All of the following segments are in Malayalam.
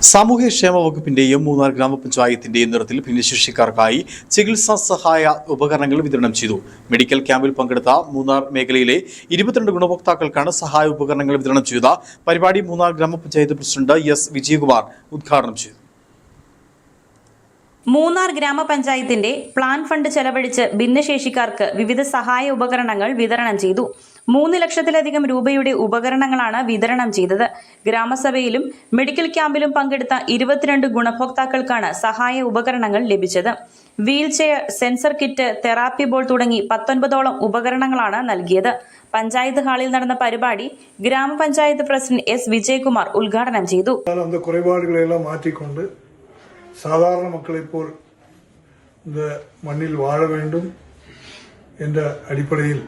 സാമൂഹ്യക്ഷേമ വകുപ്പിന്റെയും മൂന്നാർ ഗ്രാമപഞ്ചായത്തിന്റെയും നേതൃത്വത്തിൽ ഭിന്നശേഷിക്കാർക്കായി ചികിത്സാ സഹായ ഉപകരണങ്ങൾ വിതരണം ചെയ്തു. മെഡിക്കൽ ക്യാമ്പിൽ പങ്കെടുത്ത മൂന്നാർ മേഖലയിലെ 22 ഗുണഭോക്താക്കൾക്കാണ് സഹായ ഉപകരണങ്ങൾ വിതരണം ചെയ്ത പരിപാടി മൂന്നാർ ഗ്രാമപഞ്ചായത്ത് പ്രസിഡന്റ് എസ് വിജയകുമാർ ഉദ്ഘാടനം ചെയ്തു. മൂന്നാർ ഗ്രാമപഞ്ചായത്തിന്റെ പ്ലാൻ ഫണ്ട് ചെലവഴിച്ച് ഭിന്നശേഷിക്കാർക്ക് വിവിധ സഹായ ഉപകരണങ്ങൾ വിതരണം ചെയ്തു. 3 ലക്ഷത്തിലധികം രൂപയുടെ ഉപകരണങ്ങളാണ് വിതരണം ചെയ്തത്. ഗ്രാമസഭയിലും മെഡിക്കൽ ക്യാമ്പിലും പങ്കെടുത്ത 22 ഗുണഭോക്താക്കൾക്കാണ് സഹായ ഉപകരണങ്ങൾ ലഭിച്ചത്. Wheelchair, sensor kit, therapy ball തുടങ്ങി 19ഓളം ഉപകരണങ്ങളാണ് നൽകിയത്. പഞ്ചായത്ത് ഹാളിൽ നടന്ന പരിപാടി ഗ്രാമപഞ്ചായത്ത് പ്രസിഡന്റ് എസ് വിജയകുമാർ ഉദ്ഘാടനം ചെയ്തു. സാധാരണ മക്കളിപ്പോൾ இந்த மண்ணில் வாழ வேண்டும் என்ற அடிப்படையில்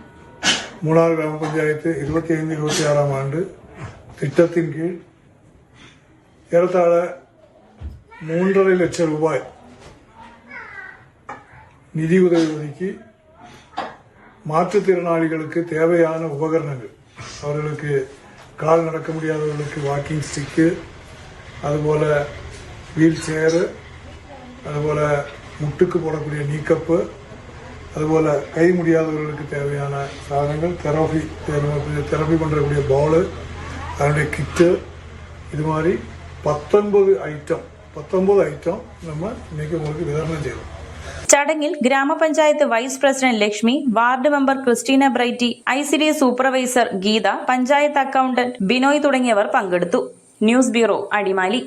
மூணார் கிராம பஞ்சாயத்து 25-26ஆம் ஆண்டு திட்டத்தின் கீழ் ஏறத்தாழ 3.5 லட்சம் ரூபாய் நிதி உதவி ஒதுக்கி மாற்றுத்திறனாளிகளுக்கு தேவையான உபகரணங்கள், அவர்களுக்கு கால் நடக்க முடியாதவர்களுக்கு வாக்கிங் ஸ்டிக்கு, அதுபோல வீல் சேரு, அதுபோல முட்டுக்கு போடக்கூடிய நீக்கப்பு, அதுபோல கை முடியாதவர்களுக்கு தேவையான சாதனங்கள், தெரப்பி பண்ணுறக்கூடிய பாலு, அதனுடைய கிட்டு, இது மாதிரி 19 ஐட்டம் நம்ம இன்னைக்கு உங்களுக்கு விതരണം ചെയ്തു. ചടങ്ങിൽ grama panchayat vice president Lakshmi, ward member Christina Brighty, ICD supervisor Geetha, panchayat accountant Binoy തുടങ്ങിയവർ പങ്കെടുത്തു. News bureau, Adimali.